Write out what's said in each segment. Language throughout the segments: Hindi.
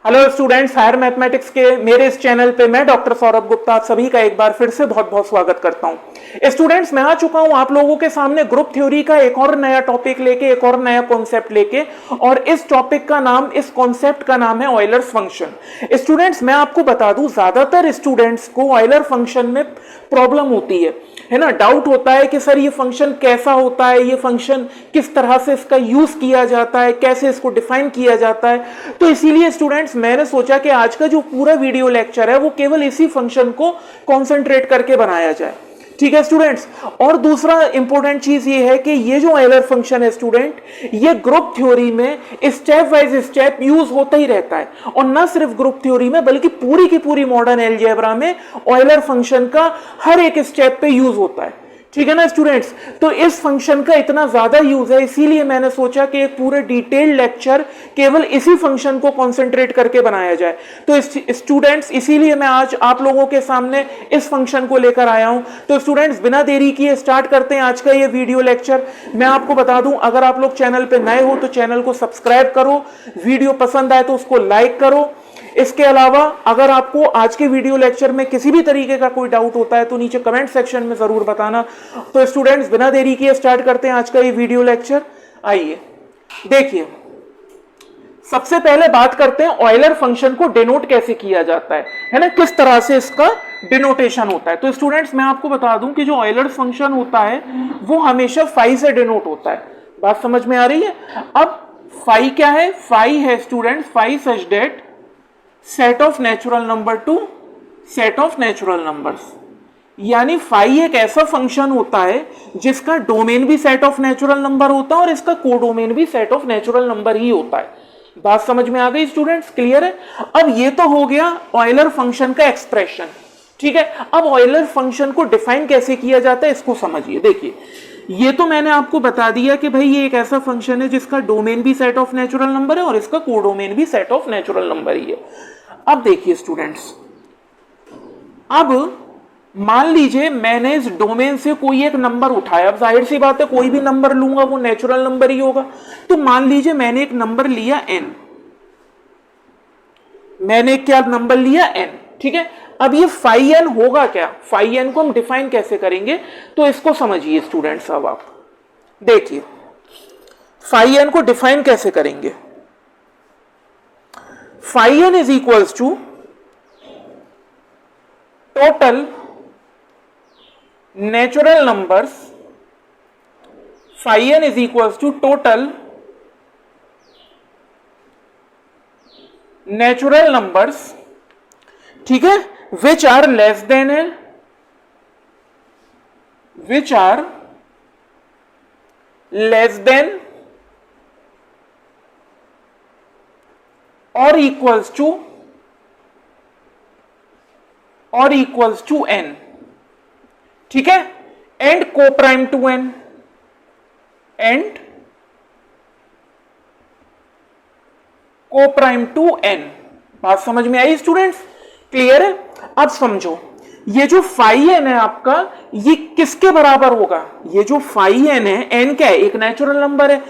हेलो स्टूडेंट्स, हायर मैथमेटिक्स के मेरे इस चैनल पे मैं डॉक्टर सौरभ गुप्ता आप सभी का एक बार फिर से बहुत बहुत स्वागत करता हूं। स्टूडेंट्स, मैं आ चुका हूं आप लोगों के सामने ग्रुप थ्योरी का एक और नया टॉपिक लेके, एक और नया कॉन्सेप्ट लेके, और इस टॉपिक का नाम, इस कॉन्सेप्ट का नाम है ऑयलर्स फंक्शन। स्टूडेंट्स, मैं आपको बता दूं, ज्यादातर स्टूडेंट्स को ऑयलर फंक्शन में प्रॉब्लम होती है ना, डाउट होता है कि सर ये फंक्शन कैसा होता है, ये फंक्शन किस तरह से इसका यूज किया जाता है, कैसे इसको डिफाइन किया जाता है। तो इसीलिए स्टूडेंट्स मैंने सोचा कि आज का जो पूरा वीडियो लेक्चर है वो केवल इसी फंक्शन को कॉन्सेंट्रेट करके बनाया जाए। ठीक है स्टूडेंट्स। और दूसरा इंपॉर्टेंट चीज ये है कि ये जो ऑयलर फंक्शन है स्टूडेंट, ये ग्रुप थ्योरी में स्टेप वाइज स्टेप यूज होता ही रहता है, और ना सिर्फ ग्रुप थ्योरी में बल्कि पूरी की पूरी मॉडर्न अलजेब्रा में ऑयलर फंक्शन का हर एक स्टेप पे यूज होता है। ठीक है ना स्टूडेंट्स। तो इस फंक्शन का इतना ज्यादा यूज है, इसीलिए मैंने सोचा कि एक पूरे डिटेल्ड लेक्चर केवल इसी फंक्शन को कंसंट्रेट करके बनाया जाए। तो स्टूडेंट्स, इसीलिए मैं आज आप लोगों के सामने इस फंक्शन को लेकर आया हूं। तो स्टूडेंट्स, बिना देरी किए स्टार्ट करते हैं आज का ये वीडियो लेक्चर। मैं आपको बता दूं, अगर आप लोग चैनल पे नए हो तो चैनल को सब्सक्राइब करो, वीडियो पसंद आए तो उसको लाइक करो। इसके अलावा अगर आपको आज के वीडियो लेक्चर में किसी भी तरीके का कोई डाउट होता है तो नीचे कमेंट सेक्शन में जरूर बताना। तो स्टूडेंट्स, बिना देरी किए स्टार्ट करते हैं आज का ये वीडियो लेक्चर। आइए देखिए, सबसे पहले बात करते हैं ऑयलर फंक्शन को डिनोट कैसे किया जाता है ना, किस तरह से इसका डिनोटेशन होता है। तो स्टूडेंट्स, मैं आपको बता दूं कि जो ऑयलर फंक्शन होता है वो हमेशा फाई से डिनोट होता है। बात समझ में आ रही है। अब फाई क्या है? फाई है student, phi such that set of natural number to set of natural numbers. यानी फाई एक ऐसा फंक्शन होता है जिसका डोमेन भी सेट ऑफ नेचुरल नंबर होता है और इसका कोडोमेन भी सेट ऑफ नेचुरल नंबर ही होता है। बात समझ में आ गई स्टूडेंट्स? क्लियर है। अब ये तो हो गया ऑयलर फंक्शन का एक्सप्रेशन। ठीक है, अब ऑयलर फंक्शन को डिफाइन कैसे किया जाता है इसको समझिए। देखिए, ये तो मैंने आपको बता दिया कि भाई ये एक ऐसा फंक्शन है जिसका डोमेन भी सेट ऑफ नेचुरल नंबर है और इसका कोडोमेन भी सेट ऑफ नेचुरल नंबर ही है। अब देखिए स्टूडेंट्स, अब मान लीजिए मैंने इस डोमेन से कोई एक नंबर उठाया। अब जाहिर सी बात है, कोई भी नंबर लूंगा वो नेचुरल नंबर ही होगा। तो मान लीजिए मैंने एक नंबर लिया n, मैंने क्या नंबर लिया n। ठीक है, अब ये फाई n होगा क्या? फाई n को हम डिफाइन कैसे करेंगे तो इसको समझिए स्टूडेंट्स। अब आप देखिए फाई n को डिफाइन कैसे करेंगे। Phi n is equals to total natural numbers. Phi n is equals to total natural numbers, ठीक है, which are less than n, which are less than और इक्वल्स टू n। ठीक है, and coprime to n, and coprime to n। बात समझ में आई स्टूडेंट्स? क्लियर है। अब समझो, ये जो फाई n है आपका, ये किसके बराबर होगा? ये जो फाई n है, n क्या है? एक नेचुरल नंबर है।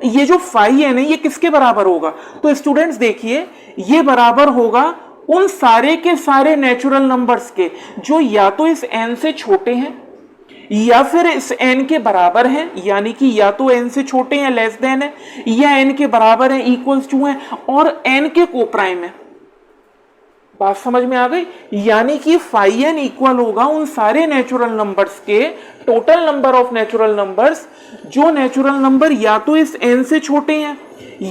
ये जो फाई n है ये किसके बराबर होगा? तो स्टूडेंट्स देखिए, ये बराबर होगा उन सारे के सारे नेचुरल नंबर्स के जो या तो इस n से छोटे हैं या फिर इस n के बराबर हैं, यानी कि या तो n से छोटे हैं लेस देन है, या n के बराबर है इक्वल्स टू है, और n के को प्राइम है। बात समझ में आ गई? यानी कि फाई n इक्वल होगा उन सारे नेचुरल नंबर्स के total number of natural numbers जो नेचुरल नंबर या तो इस n से छोटे हैं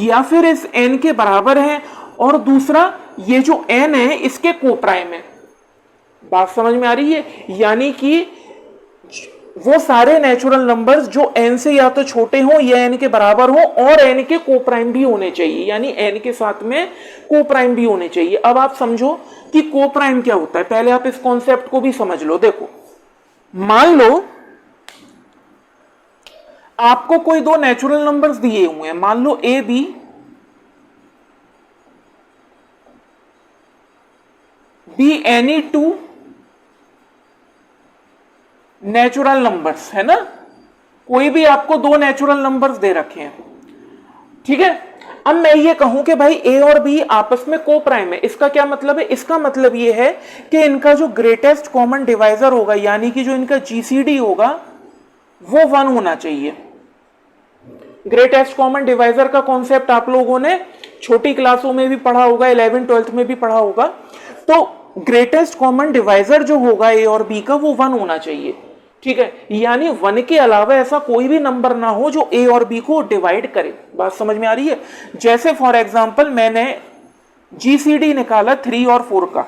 या फिर इस n के बराबर है, और दूसरा ये जो n है इसके को प्राइम है। बात समझ में आ रही है? यानी कि वो सारे नेचुरल नंबर्स जो n से या तो छोटे हो या n के बराबर हो और n के को प्राइम भी होने चाहिए, यानी n के साथ में को प्राइम भी होने चाहिए। अब आप समझो कि को प्राइम क्या होता है। पहले आप इस कॉन्सेप्ट को भी समझ लो। देखो, मान लो आपको कोई दो नेचुरल नंबर्स दिए हुए हैं, मान लो a b, be any two natural numbers है ना। कोई भी आपको दो नेचुरल नंबर्स दे रखे हैं, ठीक है। अब मैं ये कहूं कि भाई ए और बी आपस में को प्राइम है, इसका क्या मतलब है? इसका मतलब ये है कि इनका जो ग्रेटेस्ट कॉमन डिवाइजर होगा, यानी कि जो इनका जीसीडी होगा वो 1 होना चाहिए। ग्रेटेस्ट कॉमन डिवाइजर का कॉन्सेप्ट आप लोगों ने छोटी क्लासों में भी पढ़ा होगा, 11th 12th में भी पढ़ा होगा। तो ग्रेटेस्ट कॉमन डिवाइजर जो होगा ए और बी का वो 1 होना चाहिए, ठीक है। यानी 1 के अलावा ऐसा कोई भी नंबर ना हो जो ए और बी को डिवाइड करे। बात समझ में आ रही है? जैसे फॉर एग्जांपल मैंने जीसीडी निकाला 3 और 4 का,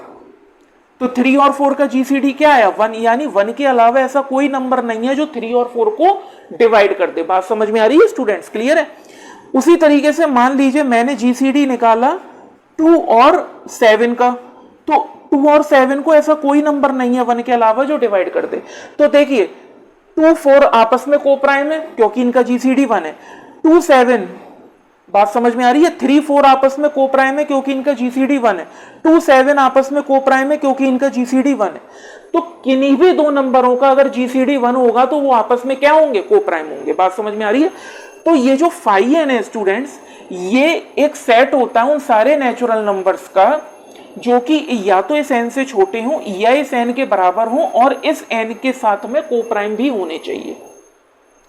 तो 3 और 4 का जीसीडी क्या आया? 1। यानी 1 के अलावा ऐसा कोई नंबर नहीं है जो 3 और 4 को डिवाइड कर दे। बात समझ में आ रही है स्टूडेंट्स? क्लियर है? उसी तरीके से मान लीजिए मैंने जीसीडी निकाला 2 और 7 का, तो 2 और 7 को ऐसा कोई नंबर नहीं है 1 के अलावा जो डिवाइड कर दे। तो देखिए 2 4 आपस में को प्राइम है क्योंकि इनका जीसीडी 1 है। 2 7, बात समझ में आ रही है? 3 4 आपस में को प्राइम है क्योंकि इनका जीसीडी 1 है। 2 7 आपस में को प्राइम है क्योंकि इनका जीसीडी 1 है। तो किन्हीं भी दो नंबरों का अगर जीसीडी 1 होगा तो वो आपस में क्या होंगे? को प्राइम होंगे। बात समझ में आ रही है? तो ये जो फाई एन है स्टूडेंट्स, ये एक सेट होता है उन सारे नेचुरल नंबर्स का जो कि या तो इस एन से छोटे हों या इस एन के बराबर हों और इस एन के साथ में को प्राइम भी होने चाहिए।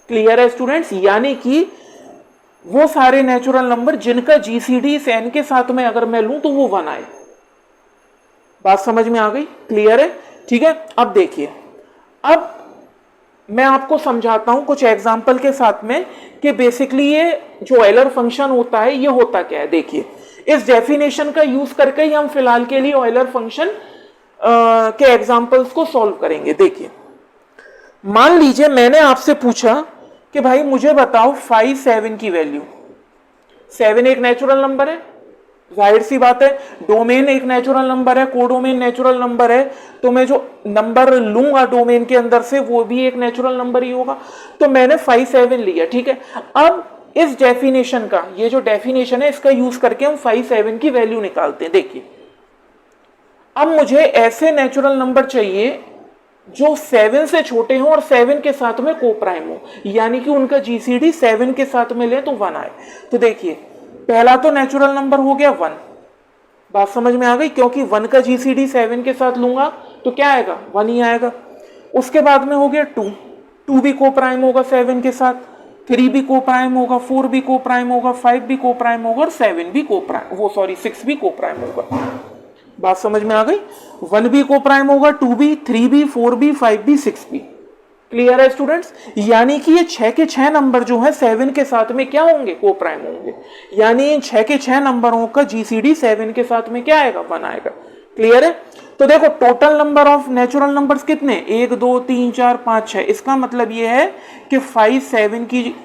क्लियर है स्टूडेंट्स? यानी कि वो सारे नेचुरल नंबर जिनका जीसीडी इस एन के साथ में अगर मैं लूं तो वो 1 आए। बात समझ में आ गई? क्लियर है? ठीक है। अब देखिए, अब मैं आपको समझाता हूं कुछ एग्जाम्पल के साथ में कि बेसिकली ये जो ऑयलर फंक्शन होता है ये होता क्या है। देखिए, इस डेफिनेशन का यूज करके ही हम फिलहाल के लिए ऑयलर फंक्शन के एग्जाम्पल्स को सॉल्व करेंगे। देखिए, मान लीजिए मैंने आपसे पूछा कि भाई मुझे बताओ 5 7 की वैल्यू। 7 एक नेचुरल नंबर है, जाहिर सी बात है। डोमेन एक नेचुरल नंबर है, कोडोमेन नेचुरल नंबर है, तो मैं जो नंबर लूंगा डोमेन के अंदर से वो भी एक नेचुरल नंबर ही होगा। तो मैंने 5 7 लिया, ठीक है। अब इस डेफिनेशन का, ये जो डेफिनेशन है इसका यूज करके हम 5 7 की वैल्यू निकालते हैं। देखिए, अब मुझे ऐसे नेचुरल नंबर चाहिए जो 7 से छोटे हों और 7 के साथ में को प्राइम हो, यानी कि उनका जीसीडी 7 के साथ में ले तो 1 आए। तो देखिए, पहला तो नेचुरल नंबर हो गया 1। बात समझ में आ गई? क्योंकि 1 का जीसीडी 7 के साथ लूंगा तो क्या आएगा? 1 ही आएगा। उसके बाद में हो गया 2, 2 भी को प्राइम होगा 7 के साथ, 3 भी को प्राइम होगा, 4 भी को प्राइम होगा, 5 भी को प्राइम होगा और 7 भी को प्राइम 6 भी को प्राइम होगा। बात समझ में आ गई? 1 भी को प्राइम होगा, 2 भी, 3 भी, 4 भी, 5 भी, 6 भी। क्लियर है स्टूडेंट्स? यानी कि ये 6 के 6 नंबर जो है 7 के साथ में क्या होंगे? को प्राइम होंगे। यानी इन 6 के 6 नंबरों का जीसीडी 7 के साथ में क्या आएगा? 1 आएगा। क्लियर है? तो देखो, total number of natural numbers कितने? 1 2 3 4 5 6। इसका मतलब ये है कि 5 7 की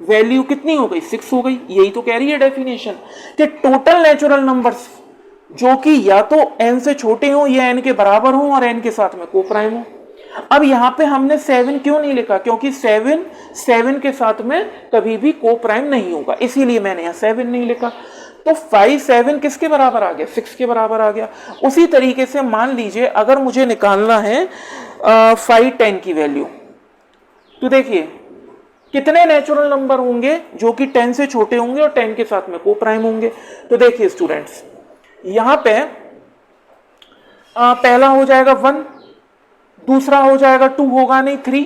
वैल्यू कितनी हो गई? 6 हो गई। यही तो कह रही है डेफिनेशन कि टोटल नेचुरल नंबर्स जो कि या तो n से छोटे हों या n के बराबर हों और n के साथ में को प्राइम हो। अब यहां पे हमने 7 क्यों नहीं लिखा? क्योंकि 7 के साथ में कभी भी को प्राइम नहीं होगा, इसीलिए मैंने यहां 7 नहीं लिखा। तो 5 7 किसके बराबर आ गया? 6 के बराबर आ गया। उसी तरीके से मान लीजिए अगर मुझे निकालना है 5 10 की वैल्यू, तो देखिए कितने नेचुरल नंबर होंगे जो कि 10 से छोटे होंगे और 10 के साथ में को प्राइम होंगे। तो देखिए स्टूडेंट्स, यहां पे पहला हो जाएगा 1, दूसरा हो जाएगा 2 होगा नहीं, 3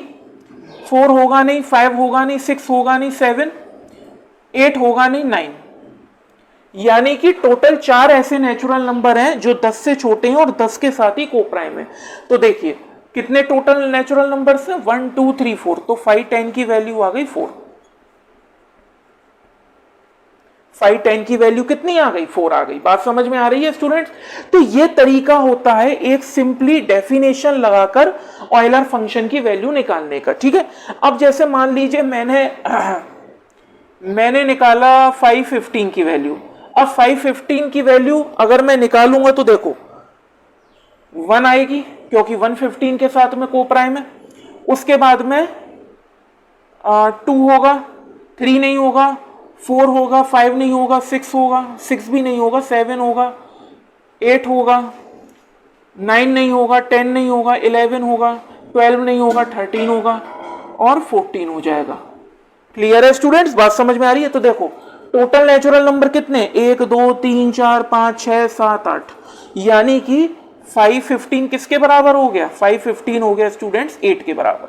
4 होगा नहीं, 5 होगा नहीं, 6 होगा नहीं, 7 8 होगा नहीं, 9। यानी कि टोटल 4 ऐसे नेचुरल नंबर हैं जो 10 से छोटे हैं और 10 के साथ ही को प्राइम है। तो देखिए कितने टोटल नेचुरल नंबर्स हैं? 1 2 3 4। तो 5 10 की वैल्यू आ गई 4। 5 10 की वैल्यू कितनी आ गई? 4 आ गई। बात समझ में आ रही है स्टूडेंट्स? तो ये तरीका होता है एक सिंपली डेफिनेशन लगाकर ऑयलर फंक्शन की वैल्यू निकालने का। ठीक है। अब जैसे मान लीजिए मैंने निकाला 5 15 की वैल्यू। अब 5 15 की वैल्यू अगर मैं निकालूंगा तो देखो 1 आएगी क्योंकि 1 15 के साथ में को प्राइम है। उसके बाद में 2 होगा, 3 नहीं होगा, 4 होगा, 5 नहीं होगा, 6 होगा, 6 भी नहीं होगा, 7 होगा, 8 होगा, 9 नहीं होगा, 10 नहीं होगा, 11 होगा, 12 नहीं होगा, 13 होगा और 14 हो जाएगा। क्लियर है स्टूडेंट्स? बात समझ में आ रही है? तो देखो टोटल नेचुरल नंबर कितने, 1 2 3 4 5 6 7 8, यानी कि 515 किसके बराबर हो गया, 515 हो गया स्टूडेंट्स 8 के बराबर।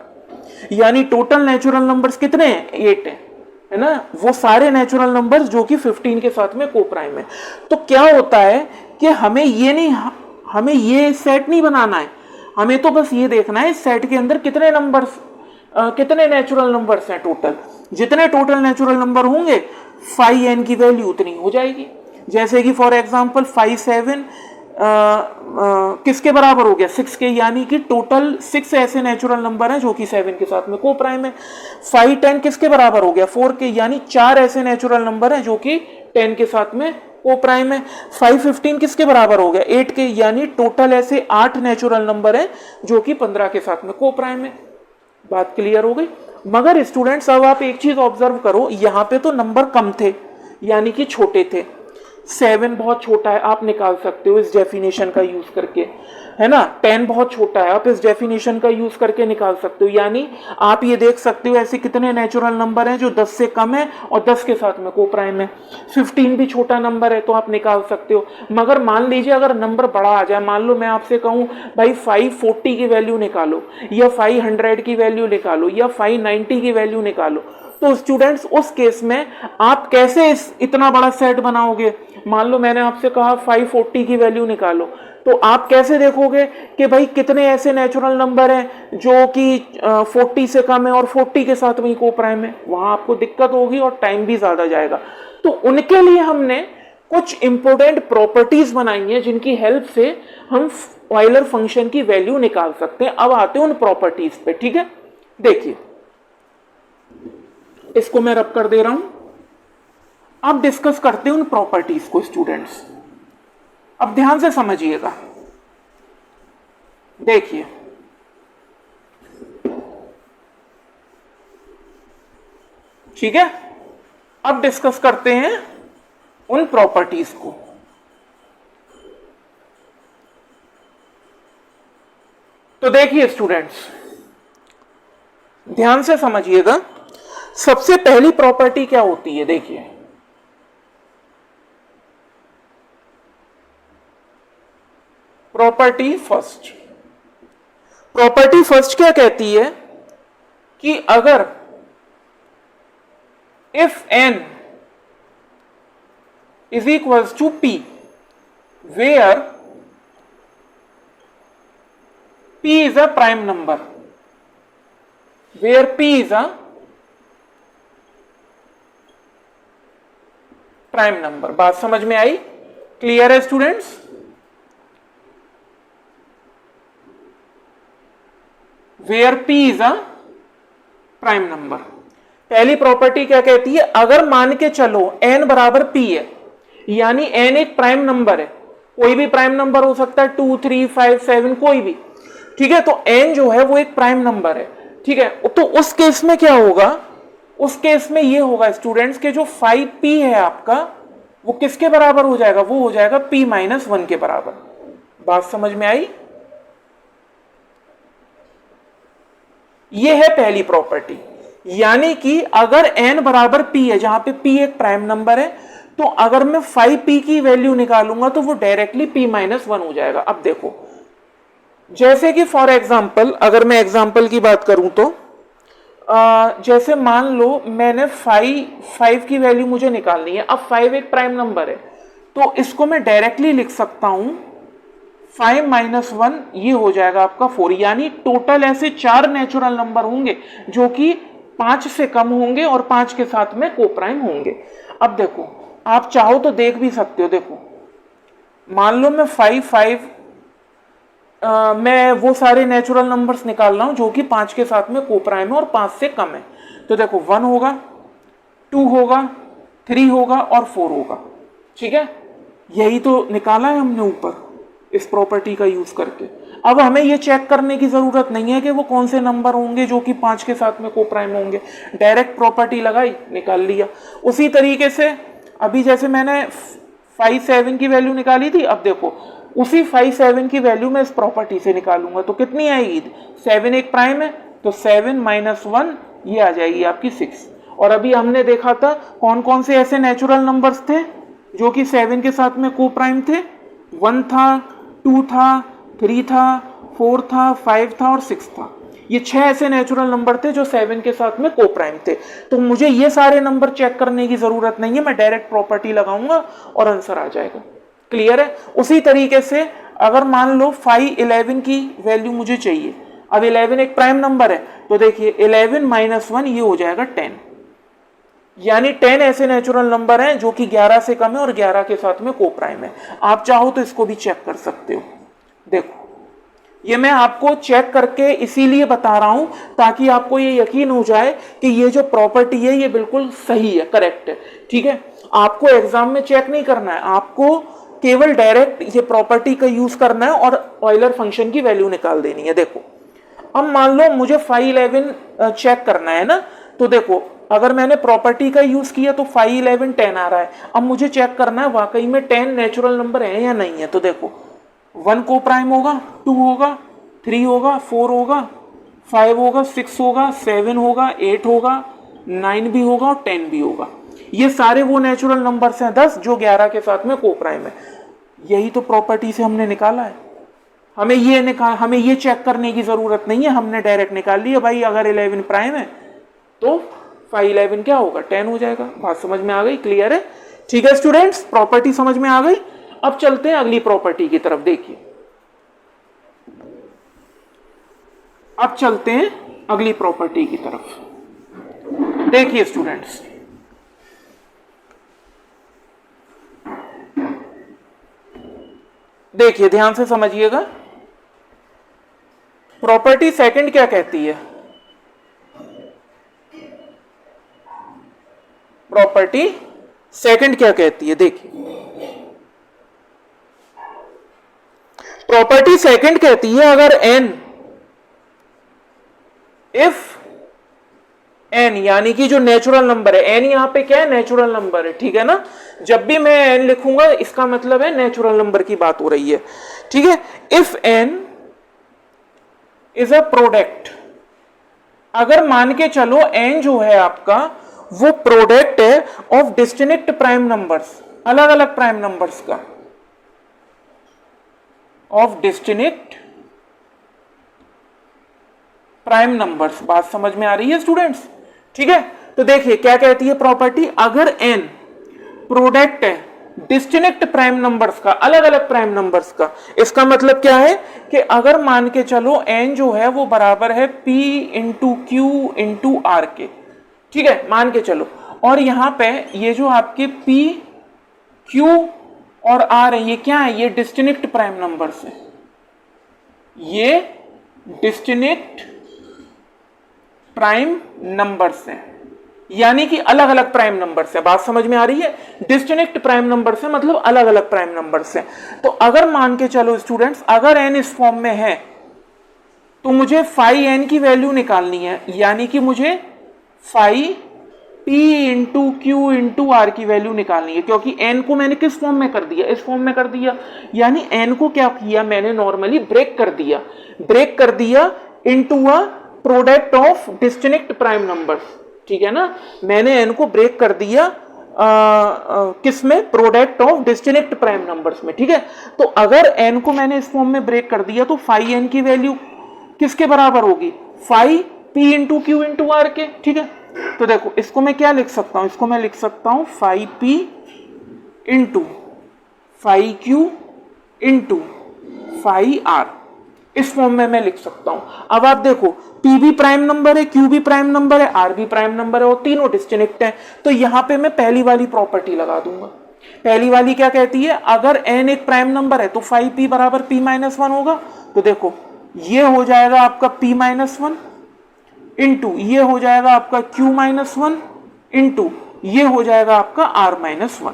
यानी टोटल नेचुरल नंबर्स कितने हैं, 8 है ना, वो सारे नेचुरल नंबर्स जो कि 15 के साथ में को प्राइम है। तो क्या होता है कि हमें ये सेट नहीं बनाना है, हमें तो बस ये देखना है इस सेट के अंदर कितने नंबर्स कितने नेचुरल नंबर्स हैं टोटल। जितने टोटल नेचुरल नंबर होंगे फाई एन की वैल्यू उतनी हो जाएगी। जैसे कि फॉर एग्जांपल 5 7 किसके बराबर हो गया, 6 के, यानी कि टोटल 6 ऐसे नेचुरल नंबर हैं जो कि 7 के साथ में को प्राइम है। 5 10 किसके बराबर हो गया, 4 के, यानी 4 ऐसे नेचुरल नंबर हैं जो कि 10 के साथ में को प्राइम है। 5 15 किसके बराबर हो गया, 8 के, यानी टोटल ऐसे 8 नेचुरल नंबर हैं जो कि 15 के साथ में को प्राइम है। बात क्लियर हो गई। मगर स्टूडेंट्स अब आप एक चीज ऑब्जर्व करो, यहां पे तो नंबर कम थे यानी कि छोटे थे, 7 बहुत छोटा है, आप निकाल सकते हो इस डेफिनेशन का यूज करके, है ना। 10 बहुत छोटा है, आप इस डेफिनेशन का यूज करके निकाल सकते हो। यानी आप ये देख सकते हो ऐसे कितने नेचुरल नंबर हैं जो 10 से कम है और 10 के साथ में को प्राइम है। 15 भी छोटा नंबर है तो आप निकाल सकते हो। मगर मान लीजिए अगर नंबर बड़ा आ जाए, मान लो मैं आपसे कहूं भाई 540 की वैल्यू निकालो या 500 की वैल्यू निकालो या 590 की वैल्यू निकालो, तो स्टूडेंट्स उस केस में आप कैसे इतना बड़ा सेट बनाओगे। मान लो मैंने आपसे कहा 540 की वैल्यू निकालो, तो आप कैसे देखोगे कि भाई कितने ऐसे नेचुरल नंबर हैं जो कि 40 से कम है और 40 के साथ में को प्राइम है। वहां आपको दिक्कत होगी और टाइम भी ज्यादा जाएगा। तो उनके लिए हमने कुछ इंपॉर्टेंट प्रॉपर्टीज बनाई हैं जिनकी हेल्प से हम ऑयलर फंक्शन की वैल्यू निकाल सकते हैं। अब आते हैं उन प्रॉपर्टीज पे, ठीक है। देखिए इसको मैं रब कर दे रहा हूं। अब डिस्कस करते हैं उन प्रॉपर्टीज को स्टूडेंट्स। अब ध्यान से समझिएगा, देखिए ठीक है। अब डिस्कस करते हैं उन प्रॉपर्टीज को। तो देखिए स्टूडेंट्स ध्यान से समझिएगा, सबसे पहली प्रॉपर्टी क्या होती है, देखिए प्रॉपर्टी फर्स्ट क्या कहती है कि अगर if n is equals to p where p is a prime number, where p is a prime number. बात समझ में आई, क्लियर है students. Where p is a prime number. पहली प्रॉपर्टी क्या कहती है, अगर मान के चलो n बराबर p है, यानी n एक प्राइम नंबर है, कोई भी प्राइम नंबर हो सकता है 2 3 5 7 कोई भी, ठीक है। तो n जो है वो एक प्राइम नंबर है, ठीक है। तो उस केस में क्या होगा, उस केस में ये होगा स्टूडेंट्स के जो 5p है आपका वो किसके बराबर हो जाएगा, वो हो जाएगा p माइनस 1 के बराबर। बात समझ में आई। ये है पहली प्रॉपर्टी, यानी कि अगर n बराबर p है, जहां पे p एक प्राइम नंबर है, तो अगर मैं 5p की वैल्यू निकालूंगा तो वो डायरेक्टली p माइनस 1 हो जाएगा। अब देखो जैसे कि फॉर एग्जांपल अगर मैं एग्जांपल की बात करूं तो जैसे मान लो मैंने 5 की वैल्यू मुझे निकालनी है। अब 5 एक प्राइम नंबर है तो इसको मैं डायरेक्टली लिख सकता हूं 5 माइनस 1, ये हो जाएगा आपका 4। यानी टोटल ऐसे 4 नेचुरल नंबर होंगे जो कि 5 से कम होंगे और 5 के साथ में को प्राइम होंगे। अब देखो आप चाहो तो देख भी सकते हो, देखो मान लो मैं 5 मैं वो सारे नेचुरल नंबर्स निकाल रहा हूं जो कि 5 के साथ में को प्राइम है और 5 से कम है। तो देखो 1 होगा, 2 होगा, 3 होगा और 4 होगा, ठीक है। यही तो निकाला है हमने ऊपर इस प्रॉपर्टी का यूज करके। अब हमें ये चेक करने की जरूरत नहीं है कि वो कौन से नंबर होंगे जो कि 5 के साथ में को प्राइम होंगे, डायरेक्ट प्रॉपर्टी लगाई निकाल लिया। उसी तरीके से अभी जैसे मैंने 5 7 की वैल्यू निकाली थी, अब देखो उसी 5 7 की वैल्यू मैं इस प्रॉपर्टी से निकालूंगा तो कितनी आएगी, 7 एक प्राइम है तो 7 माइनस 1 ये आ जाएगी आपकी 6, और अभी हमने देखा था कौन कौन से ऐसे नेचुरल नंबर्स थे जो कि 7 के साथ में को प्राइम थे। 1 था, 2 था, 3 था, 4 था, 5 था और 6 था। ये 6 ऐसे नेचुरल नंबर थे जो 7 के साथ में को प्राइम थे। तो मुझे ये सारे नंबर चेक करने की जरूरत नहीं है, मैं डायरेक्ट प्रॉपर्टी लगाऊंगा और आंसर आ जाएगा। क्लियर है? उसी तरीके से अगर मान लो 5 11 की वैल्यू मुझे चाहिए, अब 11 एक प्राइम नंबर है, तो देखिए 11 - 1 ये हो जाएगा 10, यानी 10 ऐसे नेचुरल नंबर हैं जो कि 11 से कम है और 11 के साथ में को प्राइम है। आप चाहो तो इसको भी चेक कर सकते हो। देखो ये मैं आपको चेक करके इसीलिए बता रहा हूं ताकि आपको ये यकीन हो जाए कि ये जो प्रॉपर्टी है ये बिल्कुल सही है, करेक्ट है। ठीक है, आपको एग्जाम में चेक नहीं करना है, आपको केवल डायरेक्ट ये प्रॉपर्टी का यूज करना है और ऑयलर फंक्शन की वैल्यू निकाल देनी है। देखो अब मान लो मुझे 5 11 चेक करना है ना, तो देखो अगर मैंने प्रॉपर्टी का यूज किया तो 5 11 10 आ रहा है। अब मुझे चेक करना है वाकई में 10 नेचुरल नंबर है या नहीं है। तो देखो 1 को प्राइम होगा, 2 होगा, 3 होगा, 4 होगा, 5 होगा, 6 होगा, 7 होगा, 8 होगा, 9 भी होगा और 10 भी होगा। ये सारे वो नेचुरल नंबर्स हैं 10 जो 11 के साथ में को प्राइम है। यही तो प्रॉपर्टी से हमने निकाला है। हमें ये चेक करने की जरूरत नहीं है, हमने डायरेक्ट निकाल लिया भाई अगर 11 प्राइम है तो 5 11 क्या होगा 10 हो जाएगा। बात समझ में आ गई? क्लियर है? ठीक है स्टूडेंट्स, प्रॉपर्टी समझ में आ गई। अब चलते हैं अगली प्रॉपर्टी की तरफ। देखिए अब चलते हैं अगली प्रॉपर्टी की तरफ। देखिए स्टूडेंट्स, देखिए ध्यान से समझिएगा। प्रॉपर्टी सेकंड क्या कहती है? प्रॉपर्टी सेकंड क्या कहती है? देखिए प्रॉपर्टी सेकंड कहती है अगर n, इफ n यानी कि जो नेचुरल नंबर है, n यहां पे क्या है? नेचुरल नंबर है, ठीक है ना। जब भी मैं n लिखूंगा इसका मतलब है नेचुरल नंबर की बात हो रही है, ठीक है। If n is a product, अगर मान के चलो n जो है आपका वो प्रोडक्ट है ऑफ डिस्टिंक्ट प्राइम नंबर्स, अलग अलग प्राइम नंबर्स का, ऑफ डिस्टिंक्ट प्राइम नंबर्स। बात समझ में आ रही है स्टूडेंट्स? ठीक है, तो देखिए क्या कहती है प्रॉपर्टी, अगर n प्रोडक्ट है डिस्टिंक्ट प्राइम नंबर्स का, अलग अलग प्राइम नंबर्स का, इसका मतलब क्या है कि अगर मान के चलो n जो है वो बराबर है p into q into r के, ठीक है, मान के चलो, और यहां पे ये जो आपके p q और r है ये क्या है? ये डिस्टिंक्ट प्राइम नंबर्स है, ये डिस्टिंक्ट प्राइम नंबर्स हैं, यानी कि अलग अलग प्राइम नंबर्स है। बात समझ में आ रही है? डिस्टिंक्ट प्राइम नंबर्स है मतलब अलग अलग प्राइम नंबर्स हैं। तो अगर मान के चलो स्टूडेंट्स, अगर n इस फॉर्म में है तो मुझे फाई n की वैल्यू निकालनी है, यानी कि मुझे phi p into q into r की वैल्यू निकालनी है, क्योंकि n को मैंने किस फॉर्म में कर दिया? इस फॉर्म में कर दिया, यानी n को क्या किया मैंने? नॉर्मली ब्रेक कर दिया into a product of distinct prime numbers, ठीक है ना। मैंने n को ब्रेक कर दिया किस में? Product of distinct prime numbers में, ठीक है। तो अगर n को मैंने इस फॉर्म में ब्रेक कर दिया तो फाई n की वैल्यू किसके बराबर होगी? Phi p into q into r के, ठीक है। तो देखो इसको मैं क्या लिख सकता हूं? इसको मैं लिख सकता हूं phi p into phi q into phi r, इस फॉर्म में मैं लिख सकता हूं। अब आप देखो p भी प्राइम नंबर है, q भी प्राइम नंबर है, r भी प्राइम नंबर है और तीनों डिस्टिंक्ट हैं। तो यहां पे मैं पहली वाली प्रॉपर्टी लगा दूंगा। पहली वाली क्या कहती है? अगर n एक प्राइम नंबर है तो फाई p बराबर p माइनस 1 होगा। तो देखो ये हो जाएगा आपका p माइनस 1 इंटू ये हो जाएगा आपका q माइनस 1 इंटू ये हो जाएगा आपका r माइनस 1।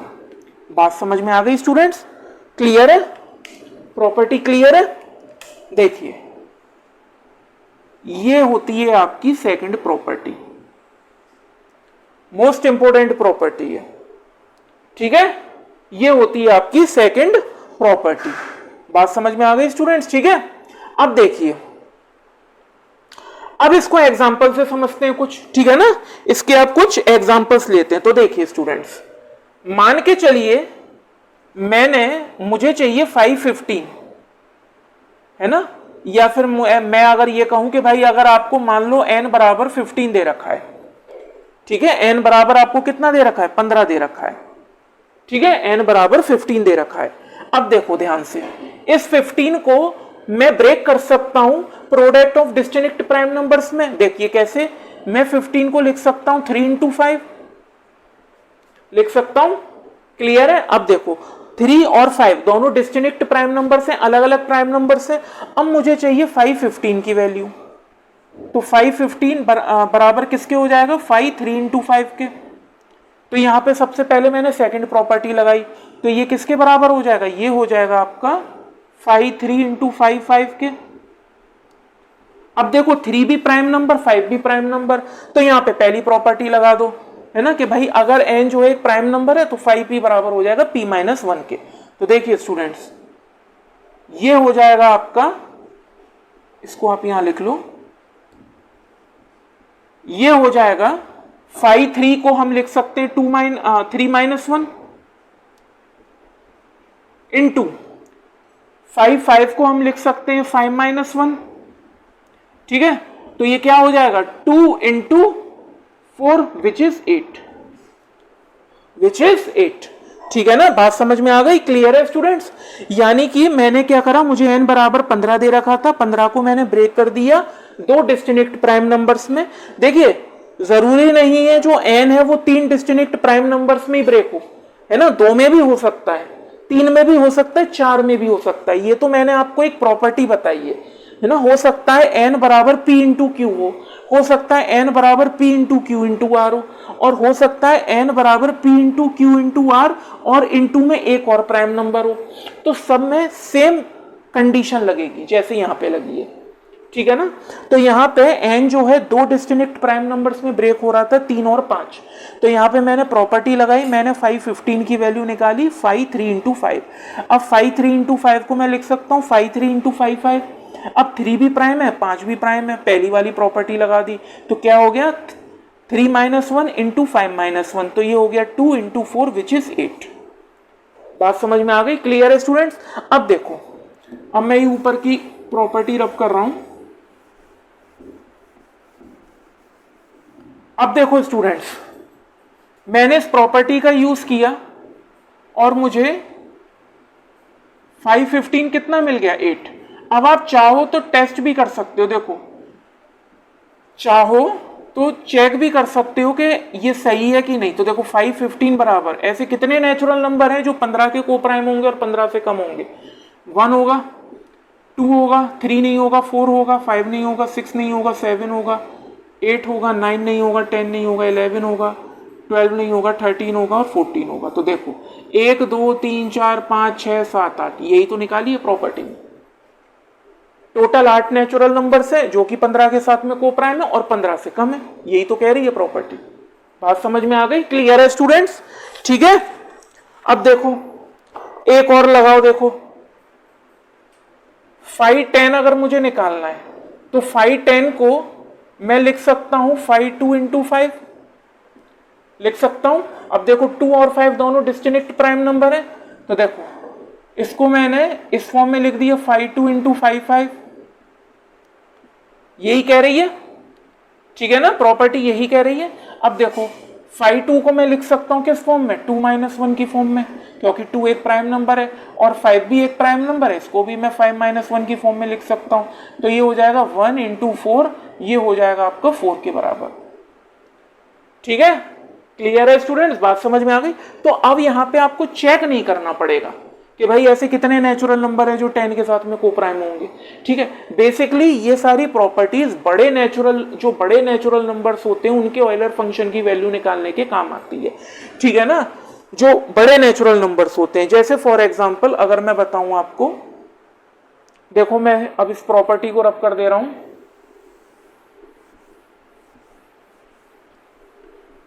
बात समझ में आ गई स्टूडेंट्स? क्लियर है? प्रॉपर्टी क्लियर है? देखिए ये होती है आपकी second property, most important property है, ठीक है। ये होती है आपकी सेकंड प्रॉपर्टी। बात समझ में आ गई स्टूडेंट्स? ठीक है। अब देखिए अब इसको एग्जांपल से समझते हैं कुछ, ठीक है ना। इसके आप कुछ एग्जांपल्स लेते हैं। तो देखिए स्टूडेंट्स, मान के चलिए मुझे चाहिए 515, है ना। या फिर मैं अगर ये कहूं कि भाई अगर आपको मान लो n बराबर 15 दे रखा है, ठीक है, n बराबर आपको कितना दे रखा है, 15 दे रखा है, ठीक है, n बराबर 15 दे रखा है। अब देखो ध्यान से, इस 15 को मैं ब्रेक कर सकता हूं product of distinct prime numbers में। देखिए कैसे, मैं 15 को लिख सकता हूं 3 into 5 लिख सकता हूं, क्लियर है। अब देखो 3 और 5 दोनों डिस्टिंक्ट प्राइम नंबर्स हैं, अलग अलग प्राइम नंबर्स हैं। अब मुझे चाहिए 515 की वैल्यू, तो 515 बराबर किसके हो जाएगा, 5 3 into 5 के। तो यहां पे सबसे पहले मैंने सेकंड प्रॉपर्टी लगाई, तो ये किसके बराबर हो जाएगा, ये हो जाएगा आपका 5 3 into 5 5 के। अब देखो 3 भी प्राइम नंबर 5 भी प्राइम नंबर, तो यहां पे पहली प्रॉपर्टी लगा दो, है ना, कि भाई अगर n जो है एक प्राइम नंबर है तो 5p बराबर हो जाएगा p-1 के। तो देखिए स्टूडेंट्स, ये हो जाएगा आपका, इसको आप यहां लिख लो, ये हो जाएगा 5 3 को हम लिख सकते हैं 3 -1 इंटू 5 5 को हम लिख सकते हैं 5 -1, ठीक है। तो ये क्या हो जाएगा 2 into 4 which is 8, ठीक है ना। बात समझ में आ गई, क्लियर है स्टूडेंट्स। यानी कि मैंने क्या करा, मुझे n बराबर 15 दे रखा था, 15 को मैंने ब्रेक कर दिया दो डिस्टिंक्ट प्राइम नंबर्स में। देखिए जरूरी नहीं है जो n है वो 3 डिस्टिंक्ट प्राइम नंबर्स में ही ब्रेक हो, है ना, 2 में भी हो सकता है, 3 में भी हो सकता है, 4 में भी हो सकता है। ये तो मैंने आपको एक प्रॉपर्टी बताई है ना। हो सकता है n बराबर p इंटू क्यू हो सकता है n बराबर p into q into r हो, और हो सकता है n बराबर p into q into r और इंटू में एक और प्राइम नंबर हो। तो सब में सेम कंडीशन लगेगी जैसे यहाँ पे लगी है, ठीक है ना। तो यहाँ पे n जो है दो डिस्टिंक्ट प्राइम नंबर्स में ब्रेक हो रहा था, 3 और 5। तो यहाँ पे मैंने प्रॉपर्टी लगाई, मैंने 515 की वैल्यू निकाली 5 3 into 5। अब 5 3 into 5 को मैं लिख सकता हूँ 5 3 into 5 5। अब 3 भी प्राइम है 5 भी प्राइम है, पहली वाली प्रॉपर्टी लगा दी, तो क्या हो गया 3 -1 into 5 -1, तो ये हो गया 2 into 4 which is 8। बात समझ में आ गई, क्लियर है स्टूडेंट्स। अब देखो, अब मैं ये ऊपर की प्रॉपर्टी रब कर रहा हूं। अब देखो स्टूडेंट्स, मैंने इस प्रॉपर्टी का यूज किया और मुझे 515 कितना मिल गया 8। अब आप चाहो तो टेस्ट भी कर सकते हो, देखो चाहो तो चेक भी कर सकते हो कि ये सही है कि नहीं। तो देखो 515 बराबर ऐसे कितने नेचुरल नंबर हैं जो 15 के को प्राइम होंगे और 15 से कम होंगे। 1 होगा, 2 होगा, 3 नहीं होगा, 4 होगा, 5 नहीं होगा, 6 नहीं होगा, 7 होगा, 8 होगा, 9 नहीं होगा, 10 नहीं होगा, 11 होगा, 12 नहीं होगा, 13 होगा और 14 होगा। तो देखो 1 2 3 4 5 6 7 8, यही तो निकाली है प्रॉपर्टी में। टोटल 8 नेचुरल नंबर्स है जो कि 15 के साथ में को प्राइम है और 15 से कम है, यही तो कह रही है प्रॉपर्टी। बात समझ में आ गई, क्लियर है स्टूडेंट्स, ठीक है। अब देखो एक और लगाओ, देखो 5 10 अगर मुझे निकालना है तो 5 10 को मैं लिख सकता हूं 5 2 into 5 लिख सकता हूं। अब देखो 2 और 5 दोनों डिस्टिंक्ट प्राइम नंबर है, तो देखो इसको मैंने इस फॉर्म में लिख दिया 5 2 into 5 5, यही कह रही है, ठीक है ना, प्रॉपर्टी यही कह रही है। अब देखो 5 2 को मैं लिख सकता हूं किस फॉर्म में, 2 -1 की फॉर्म में, क्योंकि 2 एक प्राइम नंबर है और 5 भी एक प्राइम नंबर है, इसको भी मैं 5 -1 की फॉर्म में लिख सकता हूं। तो ये हो जाएगा 1 into 4, ये हो जाएगा आपका 4 के बराबर, ठीक है, क्लियर है स्टूडेंट्स, बात समझ में आ गई। तो अब यहां पे आपको चेक नहीं करना पड़ेगा कि भाई ऐसे कितने नेचुरल नंबर है जो 10 के साथ में को प्राइम होंगे, ठीक है। बेसिकली ये सारी प्रॉपर्टीज जो बड़े नेचुरल नंबर्स होते हैं उनके ऑयलर फंक्शन की वैल्यू निकालने के काम आती है, ठीक है ना, जो बड़े नेचुरल नंबर्स होते हैं। जैसे फॉर एग्जांपल अगर मैं बताऊं आपको, देखो मैं अब इस प्रॉपर्टी को रब कर दे रहा हूं,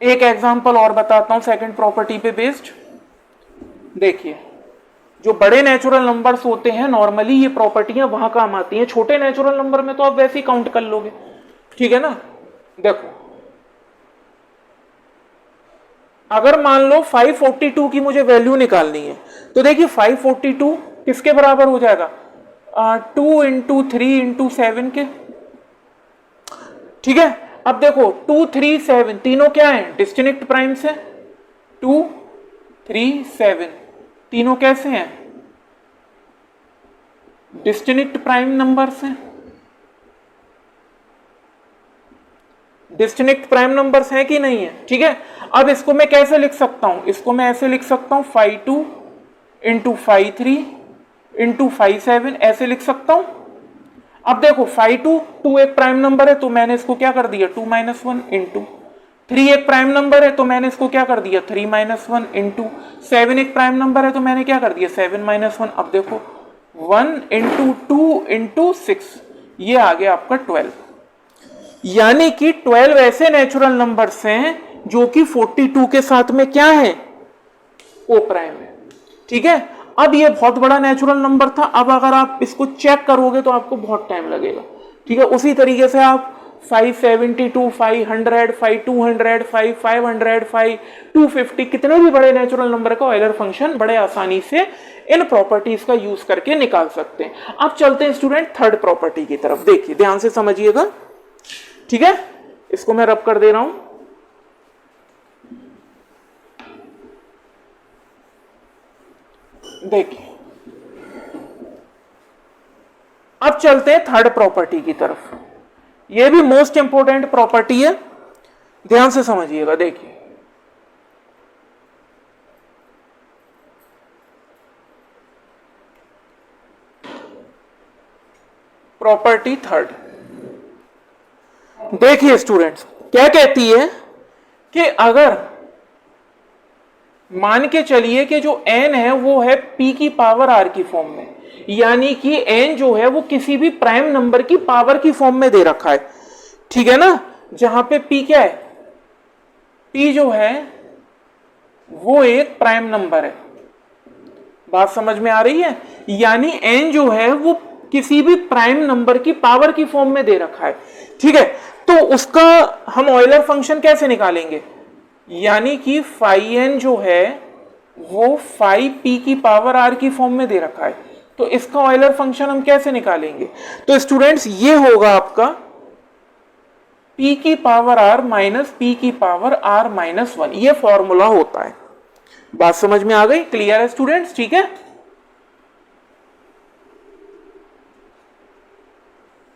एक एग्जांपल और बताता हूं सेकंड प्रॉपर्टी पे बेस्ड। देखिए जो बड़े नेचुरल नंबर्स होते हैं नॉर्मली ये प्रॉपर्टियां वहां काम आती हैं, छोटे नेचुरल नंबर में तो आप वैसे ही काउंट कर लोगे, ठीक है ना। देखो अगर मान लो 542 की मुझे वैल्यू निकालनी है तो देखिए 542 किसके बराबर हो जाएगा, 2 इंटू 3 इंटू 7 के। ठीक है, अब देखो 2 3 7 तीनों क्या है, डिस्टिंक्ट प्राइम्स है। 2 3 7 तीनों कैसे हैं, डिस्टिंक्ट प्राइम नंबर्स हैं। डिस्टिंक्ट प्राइम नंबर्स हैं कि नहीं है। ठीक है, अब इसको मैं कैसे लिख सकता हूं, इसको मैं ऐसे लिख सकता हूं 52 इंटू 53 इंटू 57 ऐसे लिख सकता हूं। अब देखो 2 एक प्राइम नंबर है तो मैंने इसको क्या कर दिया 2 - 1 इंटू 3 एक प्राइम नंबर है तो मैंने इसको क्या कर दिया 3 - 1 इंटू 7 एक प्राइम नंबर है तो मैंने क्या कर दिया 7 - 1। अब देखो 1 इंटू 2 इंटू 6 ये आ गया आपका 12। यानी कि 12 ऐसे नेचुरल नंबर्स हैं जो कि 42 के साथ में क्या है, ओ प्राइम है। ठीक है, अब ये बहुत बड़ा नेचुरल नंबर था, अब अगर आप इसको चेक करोगे तो आपको बहुत टाइम लगेगा। ठीक है, उसी तरीके से आप 572 500 5200 5500 5250 कितने भी बड़े नेचुरल नंबर का ऑयलर फंक्शन बड़े आसानी से इन प्रॉपर्टीज का यूज करके निकाल सकते हैं। अब चलते हैं स्टूडेंट थर्ड प्रॉपर्टी की तरफ, देखिए ध्यान से समझिएगा। ठीक है, इसको मैं रब कर दे रहा हूं। देखिए अब चलते हैं थर्ड प्रॉपर्टी की तरफ, यह भी मोस्ट इंपॉर्टेंट प्रॉपर्टी है, ध्यान से समझिएगा। देखिए प्रॉपर्टी थर्ड, देखिए स्टूडेंट्स क्या कहती है कि अगर मान के चलिए कि जो n है वो है p की पावर r की फॉर्म में, यानी कि n जो है वो किसी भी प्राइम नंबर की पावर की फॉर्म में दे रखा है। ठीक है ना, जहां पे p क्या है, p जो है वो एक प्राइम नंबर है। बात समझ में आ रही है, यानी n जो है वो किसी भी प्राइम नंबर की पावर की फॉर्म में दे रखा है। ठीक है, तो उसका हम ऑयलर फंक्शन कैसे निकालेंगे, यानी कि फाई n जो है वो फाई p की पावर r की फॉर्म में दे रखा है, तो इसका ऑयलर फंक्शन हम कैसे निकालेंगे। तो स्टूडेंट्स ये होगा आपका p की पावर r माइनस p की पावर r माइनस 1, ये फॉर्मूला होता है। बात समझ में आ गई, क्लियर है स्टूडेंट्स। ठीक है,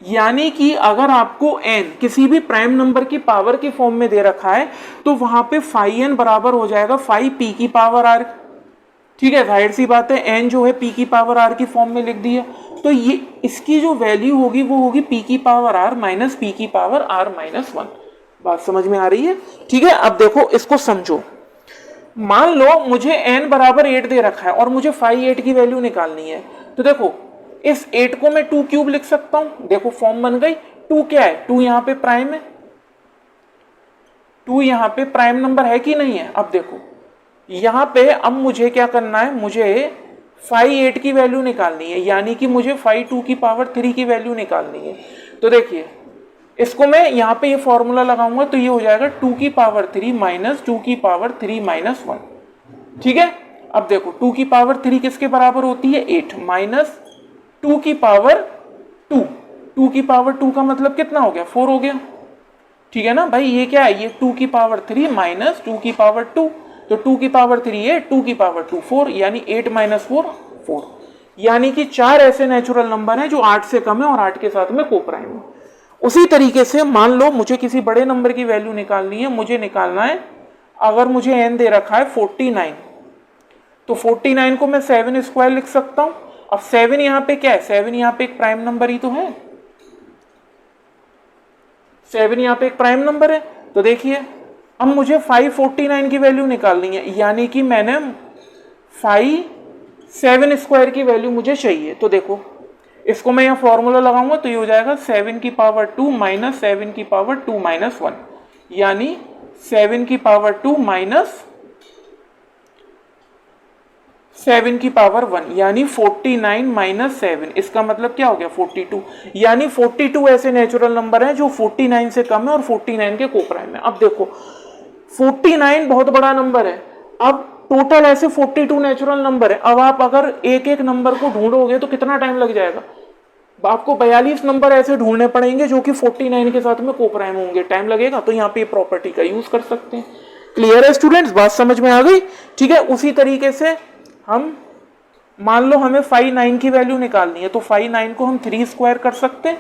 यानी कि अगर आपको n किसी भी प्राइम नंबर की पावर की फॉर्म में दे रखा है तो वहां पे फाई n बराबर हो जाएगा फाई p की पावर r। ठीक है, जाहिर सी बात है n जो है p की पावर r की फॉर्म में लिख दी है, तो ये इसकी जो वैल्यू होगी वो होगी p की पावर r माइनस p की पावर r माइनस 1। बात समझ में आ रही है। ठीक है, अब देखो इसको समझो, मान लो मुझे n बराबर 8 दे रखा है और मुझे फाई 8 की वैल्यू निकालनी है, तो देखो इस 8 को मैं 2 क्यूब लिख सकता हूं। देखो फॉर्म बन गई, 2 क्या है, 2 यहां पे प्राइम है, 2 यहां पे प्राइम नंबर है कि नहीं है। अब देखो यहां पे अब मुझे क्या करना है, मुझे फाई 8 की वैल्यू निकालनी है, यानी कि मुझे फाई 2 की पावर 3 की वैल्यू निकालनी है। तो देखिए इसको मैं यहां पे ये फॉर्मूला लगाऊंगा तो ये हो जाएगा 2 की पावर 3 माइनस 2 की पावर 3 माइनस 1। ठीक है, अब देखो 2 की पावर 3 किसके बराबर होती है 8 माइनस 2 की पावर 2, 2 की पावर 2 का मतलब कितना हो गया 4 हो गया। ठीक है ना भाई, ये क्या है, ये 2 की पावर 3 माइनस 2 की पावर 2, तो 2 की पावर 3 है, 2 की पावर 2 4, यानी 8 माइनस 4 4। यानी कि 4 ऐसे नेचुरल नंबर हैं जो 8 से कम है और 8 के साथ में कोप्राइम है। उसी तरीके से मान लो मुझे किसी बड़े नंबर की वैल्यू निकालनी है, मुझे निकालना है, अगर मुझे n दे रखा है 49, तो 49 को मैं 7 स्क्वायर लिख सकता हूं। अब 7 यहां पे क्या है, 7 यहां पे एक प्राइम नंबर ही तो है, 7 यहां पे एक प्राइम नंबर है। तो देखिए अब मुझे 549 की वैल्यू निकालनी है, यानी कि मैंने 7 स्क्वायर की वैल्यू मुझे चाहिए। तो देखो इसको मैं यहां फॉर्मूला लगाऊंगा तो ये हो जाएगा 7 की पावर 2 माइनस 7 की पावर 2 माइनस 1, यानी 7 की पावर 2 माइनस 7 की पावर 1 यानी 49 माइनस 7, इसका मतलब क्या हो गया 42, यानी 42 ऐसे नेचुरल नंबर हैं जो 49 से कम है और 49 के कोप्राइम है। अब देखो 49 बहुत बड़ा नंबर है, अब टोटल ऐसे 42 नेचुरल नंबर है। अब आप अगर एक एक नंबर को ढूंढोगे तो कितना टाइम लग जाएगा, आपको 42 नंबर ऐसे ढूंढने पड़ेंगे जो कि 49 के साथ में कोप्राइम होंगे, टाइम लगेगा। तो यहाँ पे प्रॉपर्टी का यूज कर सकते हैं। क्लियर है स्टूडेंट्स, बात समझ में आ गई? ठीक है, उसी तरीके से हम मान लो हमें 5 की वैल्यू निकालनी है, तो 5 को हम 3 स्क्वायर कर सकते हैं,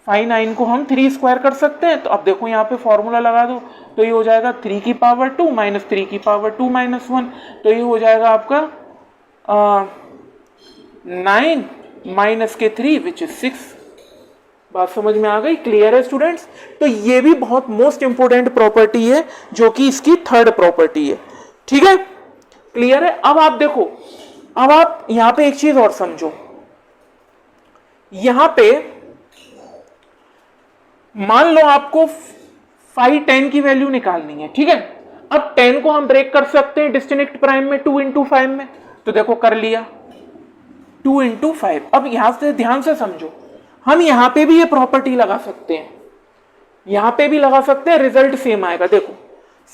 5 को हम 3 स्क्वायर कर सकते हैं। तो अब देखो यहाँ पे फॉर्मूला लगा दो, तो ये हो जाएगा 3 की पावर 2 माइनस 3 की पावर 2 माइनस 1, तो ये हो जाएगा आपका 9 माइनस के 3 विच इज 6। बात समझ में आ गई? क्लियर है स्टूडेंट्स? तो ये भी बहुत मोस्ट इंपोर्टेंट प्रॉपर्टी है जो कि इसकी थर्ड प्रॉपर्टी है। ठीक है, क्लियर है? अब आप देखो, अब आप यहां पे एक चीज और समझो, यहां पे मान लो आपको 5 10 की वैल्यू निकालनी है। ठीक है, अब 10 को हम ब्रेक कर सकते हैं डिस्टिंक्ट प्राइम में 2 इंटू 5 में, तो देखो कर लिया 2 इंटू 5। अब यहां से ध्यान से समझो, हम यहां पे भी ये प्रॉपर्टी लगा सकते हैं, यहां पे भी लगा सकते हैं, रिजल्ट सेम आएगा। देखो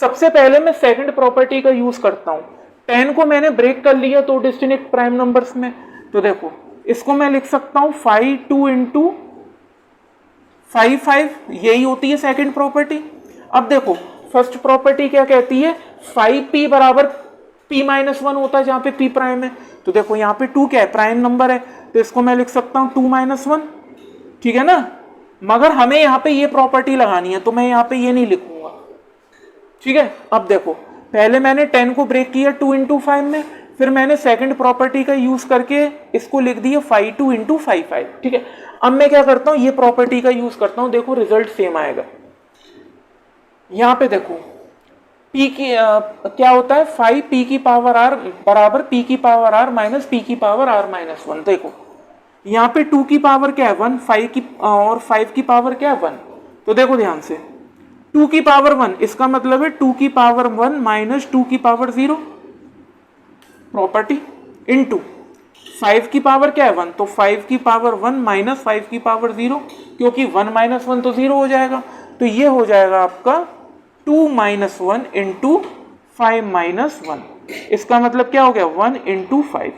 सबसे पहले मैं सेकंड प्रॉपर्टी का यूज करता हूं, 10 को मैंने ब्रेक कर लिया तो डिस्टिंक्ट प्राइम नंबर्स में, तो देखो इसको मैं लिख सकता हूं 5 2 इंटू 5 5, यही होती है सेकंड प्रॉपर्टी। अब देखो फर्स्ट प्रॉपर्टी क्या कहती है, 5p बराबर p माइनस 1 होता है जहां पे p प्राइम है, तो देखो यहाँ पे 2 क्या है, प्राइम नंबर है, तो इसको मैं लिख सकता हूं 2 माइनस 1। ठीक है ना, मगर हमें यहाँ पे ये प्रॉपर्टी लगानी है तो मैं यहाँ पे ये नहीं लिखूंगा। ठीक है, अब देखो पहले मैंने 10 को ब्रेक किया 2 इंटू 5 में, फिर मैंने सेकंड प्रॉपर्टी का यूज करके इसको लिख दिया 5 2 इंटू 5 5। ठीक है, अब मैं क्या करता हूं, ये प्रॉपर्टी का यूज करता हूं, देखो रिजल्ट सेम आएगा। यहां पे देखो p की क्या होता है, 5 p की पावर r बराबर p की पावर r माइनस p की पावर r माइनस 1। देखो यहाँ पे 2 की पावर क्या है 1, 5 की और 5 की पावर क्या है 1, तो देखो ध्यान से 2 की पावर 1, इसका मतलब है 2 की पावर 1 माइनस 2 की पावर 0 प्रॉपर्टी, इनटू 5 की पावर क्या है 1, तो 5 की पावर 1 माइनस 5 की पावर 0, क्योंकि 1 माइनस 1 तो 0 हो जाएगा, तो ये हो जाएगा आपका 2 माइनस 1 इंटू 5 माइनस 1, इसका मतलब क्या हो गया 1 इंटू 5,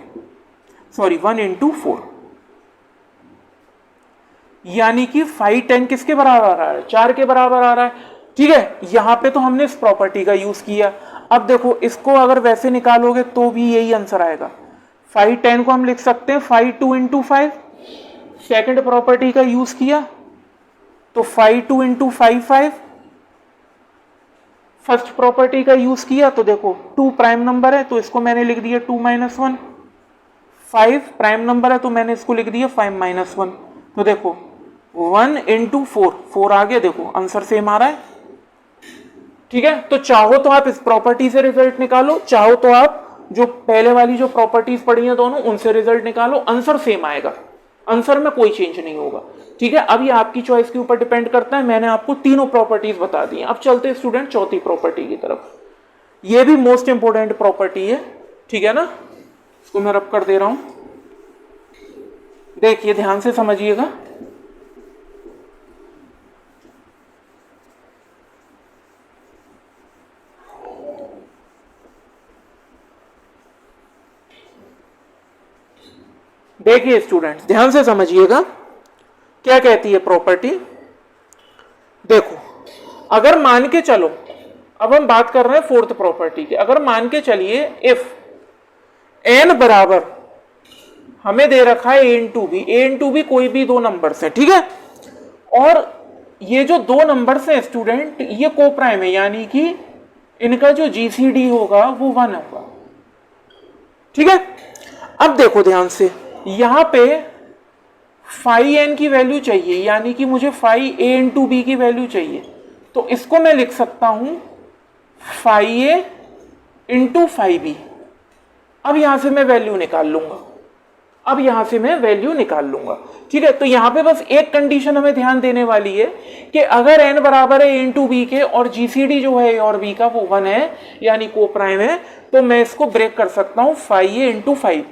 सॉरी 1 इंटू 4, यानी कि 5 10 किसके बराबर आ रहा है, 4 के बराबर आ रहा है। ठीक है, यहां पे तो हमने इस प्रॉपर्टी का यूज किया। अब देखो इसको अगर वैसे निकालोगे तो भी यही आंसर आएगा। 5 10 को हम लिख सकते हैं 5 2 इंटू 5, सेकेंड प्रॉपर्टी का यूज किया तो 5 2 इंटू 5 5, फर्स्ट प्रॉपर्टी का यूज किया तो देखो 2 प्राइम नंबर है तो इसको मैंने लिख दिया 2 माइनस 1, 5 प्राइम नंबर है तो मैंने इसको लिख दिया 5 माइनस 1, तो देखो 1 इंटू 4, 4 आ गया, देखो आंसर सेम आ रहा है। ठीक है, तो चाहो तो आप इस प्रॉपर्टी से रिजल्ट निकालो, चाहो तो आप जो पहले वाली जो प्रॉपर्टीज पढ़ी हैं दोनों उनसे रिजल्ट निकालो, आंसर सेम आएगा, आंसर में कोई चेंज नहीं होगा। ठीक है, अब ये आपकी चॉइस के ऊपर डिपेंड करता है। मैंने आपको तीनों प्रॉपर्टीज बता दी हैं। अब चलते स्टूडेंट चौथी प्रॉपर्टी की तरफ, ये भी मोस्ट इंपोर्टेंट प्रॉपर्टी है। ठीक है ना, इसको मैं रब कर दे रहा हूं, देखिए ध्यान से समझिएगा। देखिए स्टूडेंट्स ध्यान से समझिएगा, क्या कहती है प्रॉपर्टी। देखो अगर मान के चलो, अब हम बात कर रहे हैं फोर्थ प्रॉपर्टी की, अगर मान के चलिए इफ n बराबर हमें दे रखा है a इंटू बी कोई भी दो नंबर्स हैं। ठीक है, और ये जो दो नंबर्स हैं स्टूडेंट ये कोप्राइम है, यानी कि इनका जो जीसीडी होगा वो 1 होगा। ठीक है, अब देखो ध्यान से, यहां पे फाई n की वैल्यू चाहिए, यानी कि मुझे फाई a इंटू बी की वैल्यू चाहिए, तो इसको मैं लिख सकता हूं phi a into phi b. अब यहां से मैं वैल्यू निकाल लूंगा। अब यहां से मैं वैल्यू निकाल लूंगा। ठीक है, तो यहां पे बस एक कंडीशन हमें ध्यान देने वाली है कि अगर n बराबर है a इंटू बी के और जीसीडी जो है a और b का वो 1 है यानी को प्राइम है, तो मैं इसको ब्रेक कर सकता हूं 5a इंटू 5।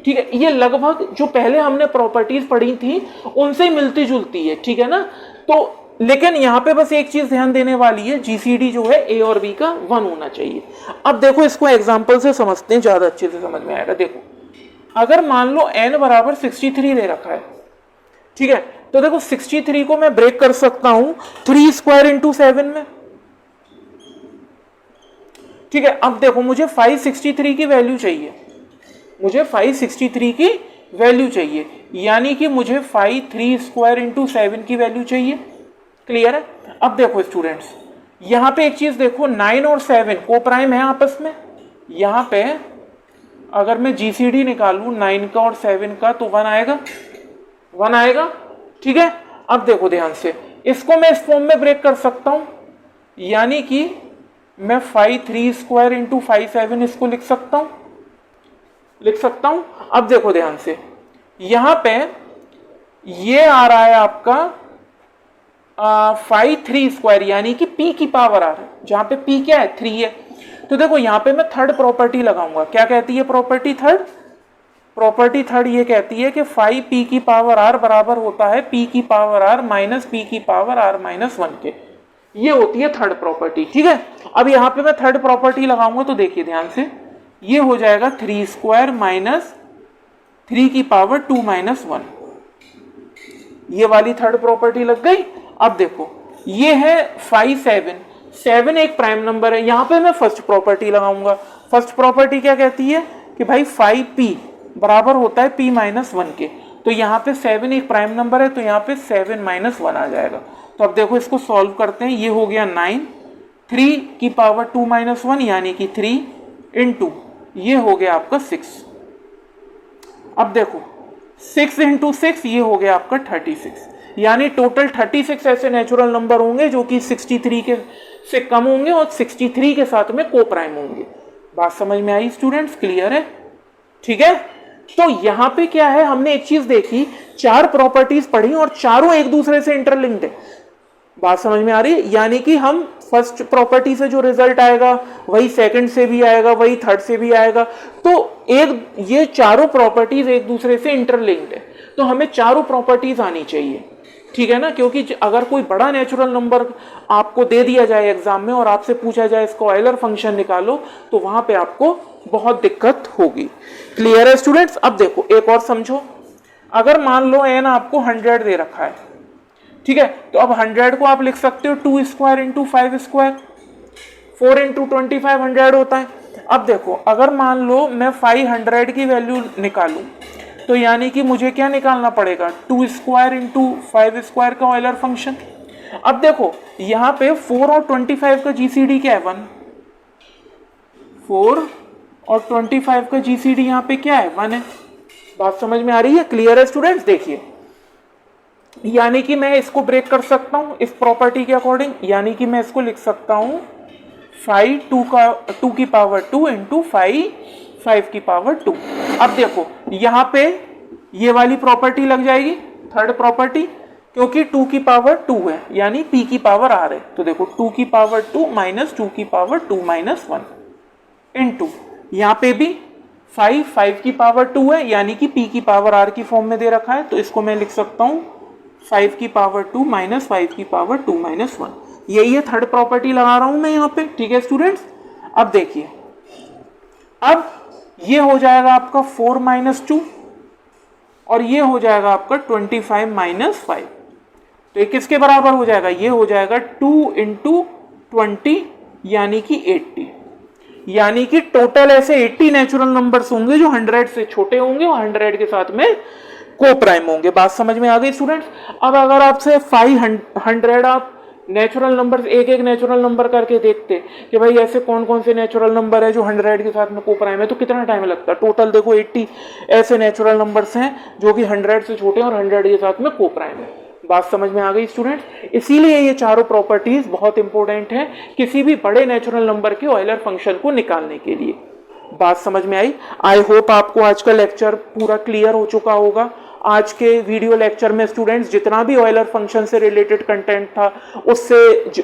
ठीक है, ये लगभग जो पहले हमने प्रॉपर्टीज पढ़ी थी उनसे मिलती जुलती है। ठीक है ना, तो लेकिन यहां पे बस एक चीज ध्यान देने वाली है, जीसीडी जो है ए और बी का 1 होना चाहिए। अब देखो इसको एग्जांपल से समझते हैं, ज्यादा अच्छे से समझ में आएगा। देखो अगर मान लो n बराबर 63 दे रखा है, ठीक है, तो देखो 63 को मैं ब्रेक कर सकता हूं 3 स्क्वायर इंटू 7 में। ठीक है, अब देखो मुझे 563 की वैल्यू चाहिए, मुझे 563 की वैल्यू चाहिए, यानी कि मुझे 3 स्क्वायर इंटू 7 की वैल्यू चाहिए। क्लियर है? अब देखो स्टूडेंट्स, यहां पे एक चीज देखो, 9 और 7 को प्राइम है आपस में। यहां पे अगर मैं जीसीडी निकालूं 9 का और 7 का तो 1 आएगा, 1 आएगा। ठीक है, अब देखो ध्यान से, इसको मैं इस फॉर्म में ब्रेक कर सकता हूं, यानी कि मैं 3 स्क्वायर इंटू 7 इसको लिख सकता हूं। अब देखो ध्यान से, यहां पे ये आ रहा है आपका 3 स्क्वायर यानी कि p की पावर आ रहा है, जहां पे p क्या है 3 है। तो देखो यहां पे मैं थर्ड प्रॉपर्टी लगाऊंगा। क्या कहती है प्रॉपर्टी थर्ड? प्रॉपर्टी थर्ड ये कहती है कि 5p की पावर r बराबर होता है p की पावर r माइनस p की पावर r माइनस 1 के। ये होती है थर्ड प्रॉपर्टी। ठीक है, अब यहां पे मैं थर्ड प्रॉपर्टी लगाऊंगा तो देखिए ध्यान से, ये हो जाएगा 3 स्क्वायर माइनस 3 की पावर 2 माइनस 1। ये वाली थर्ड प्रॉपर्टी लग गई। अब देखो ये है 5 7 एक प्राइम नंबर है, यहां पे मैं फर्स्ट प्रॉपर्टी लगाऊंगा। फर्स्ट प्रॉपर्टी क्या कहती है कि भाई 5p बराबर होता है p माइनस 1 के। तो यहाँ पे 7 एक प्राइम नंबर है, तो यहाँ पे 7 माइनस 1 आ जाएगा। तो अब देखो इसको सॉल्व करते हैं, ये हो गया 9, 3 की पावर 2 माइनस 1 यानी कि 3 इंटू ये हो गया आपका 6। अब देखो 6 इंटू 6 ये हो गया आपका 36, यानी टोटल 36 ऐसे नेचुरल नंबर होंगे जो कि 63 के से कम होंगे और 63 के साथ में को प्राइम होंगे। बात समझ में आई स्टूडेंट्स? क्लियर है? ठीक है, तो यहां पे क्या है, हमने एक चीज देखी, 4 प्रॉपर्टीज पढ़ी और चारों एक दूसरे से इंटरलिंक्ड है। बात समझ में आ रही है? यानी कि हम फर्स्ट प्रॉपर्टी से जो रिजल्ट आएगा वही सेकंड से भी आएगा, वही थर्ड से भी आएगा। तो ये चारों प्रॉपर्टीज एक दूसरे से इंटरलिंक्ड है, तो हमें चारों प्रॉपर्टीज आनी चाहिए। ठीक है ना, क्योंकि अगर कोई बड़ा नेचुरल नंबर आपको दे दिया जाए एग्जाम में और आपसे पूछा जाए इसको ऑयलर फंक्शन निकालो, तो वहां पे आपको बहुत दिक्कत होगी। क्लियर है स्टूडेंट्स? अब देखो एक और समझो, अगर मान लो n आपको 100 दे रखा है, ठीक है, तो अब 100 को आप लिख सकते हो 2 स्क्वायर इंटू 5 स्क्वायर, 4 इंटू 25 100 होता है। अब देखो अगर मान लो मैं 500 की वैल्यू निकालूं, तो यानी कि मुझे क्या निकालना पड़ेगा, 2 स्क्वायर इंटू 5 स्क्वायर का ऑयलर फंक्शन। अब देखो यहाँ पे 4 और 25 का जीसीडी क्या है 1, 4 और 25 का जीसीडी यहाँ पे क्या है 1 है। बात समझ में आ रही है? क्लियर है स्टूडेंट्स? देखिए, यानी कि मैं इसको ब्रेक कर सकता हूं इस प्रॉपर्टी के अकॉर्डिंग, यानी कि मैं इसको लिख सकता हूं 2 की पावर 2 इंटू 5 की पावर 2। अब देखो यहां पे ये वाली प्रॉपर्टी लग जाएगी थर्ड प्रॉपर्टी, क्योंकि 2 की पावर 2 है यानी p की पावर r है। तो देखो 2 की पावर 2 माइनस 2 की पावर 2 माइनस 1 इंटू यहाँ पे भी 5 की पावर 2 है यानी कि p की पावर r की फॉर्म में दे रखा है, तो इसको मैं लिख सकता हूँ 5 की पावर 2 माइनस 5 की पावर 2 माइनस 1। यही है थर्ड प्रॉपर्टी लगा रहा हूं मैं यहाँ पे। ठीक है स्टूडेंट्स? अब देखिए, अब ये हो जाएगा आपका 4 माइनस 2 और ये हो जाएगा आपका 25 माइनस 5। तो ये किसके बराबर हो जाएगा, ये हो जाएगा 2 इंटू 20 यानी कि 80। यानी कि टोटल ऐसे 80 नेचुरल नंबर्स होंगे जो 100 से छोटे होंगे और 100 के साथ में को प्राइम होंगे। बात समझ में आ गई स्टूडेंट्स? अब अगर आपसे 500 आप नेचुरल नंबर एक नेचुरल नंबर करके देखते कि भाई ऐसे कौन कौन से नेचुरल नंबर है जो 100 के साथ में को प्राइम है, तो कितना टाइम लगता है। टोटल देखो 80 ऐसे नेचुरल नंबर्स हैं जो कि 100 से छोटे और 100 के साथ में को प्राइम है। बात समझ में आ गई स्टूडेंट्स? इसीलिए ये चारों प्रॉपर्टीज बहुत इंपॉर्टेंट है किसी भी बड़े नेचुरल नंबर के ऑयलर फंक्शन को निकालने के लिए। बात समझ में आई? आई होप आपको आज का लेक्चर पूरा क्लियर हो चुका होगा। आज के वीडियो लेक्चर में स्टूडेंट्स जितना भी ऑयलर फंक्शन से रिलेटेड कंटेंट था, उससे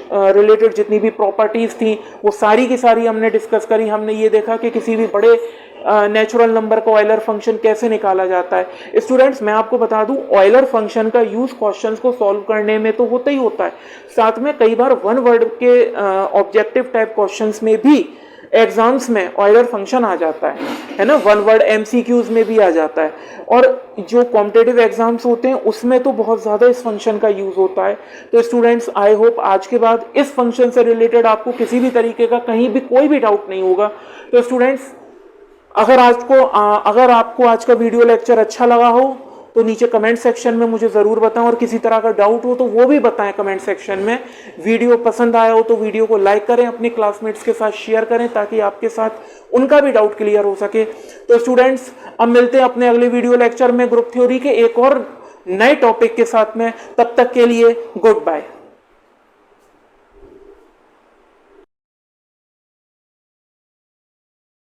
रिलेटेड जितनी भी प्रॉपर्टीज थी, वो सारी की सारी हमने डिस्कस करी। हमने ये देखा कि किसी भी बड़े नेचुरल नंबर का ऑयलर फंक्शन कैसे निकाला जाता है। स्टूडेंट्स मैं आपको बता दूं, ऑयलर फंक्शन का यूज क्वेश्चंस को सॉल्व करने में तो होता ही होता है, साथ में कई बार वन वर्ड के ऑब्जेक्टिव टाइप क्वेश्चंस में भी एग्जाम्स में ऑयलर फंक्शन आ जाता है ना, वन वर्ड एमसीक्यूज में भी आ जाता है। और जो कॉम्पिटिटिव एग्जाम्स होते हैं उसमें तो बहुत ज़्यादा इस फंक्शन का यूज़ होता है। तो स्टूडेंट्स आई होप आज के बाद इस फंक्शन से रिलेटेड आपको किसी भी तरीके का कहीं भी कोई भी डाउट नहीं होगा। तो स्टूडेंट्स अगर आपको आज का वीडियो लेक्चर अच्छा लगा हो तो नीचे कमेंट सेक्शन में मुझे ज़रूर बताएं, और किसी तरह का डाउट हो तो वो भी बताएं कमेंट सेक्शन में। वीडियो पसंद आया हो तो वीडियो को लाइक करें, अपने क्लासमेट्स के साथ शेयर करें ताकि आपके साथ उनका भी डाउट क्लियर हो सके। तो स्टूडेंट्स अब मिलते हैं अपने अगले वीडियो लेक्चर में ग्रुप थ्योरी के एक और नए टॉपिक के साथ में। तब तक के लिए गुड बाय।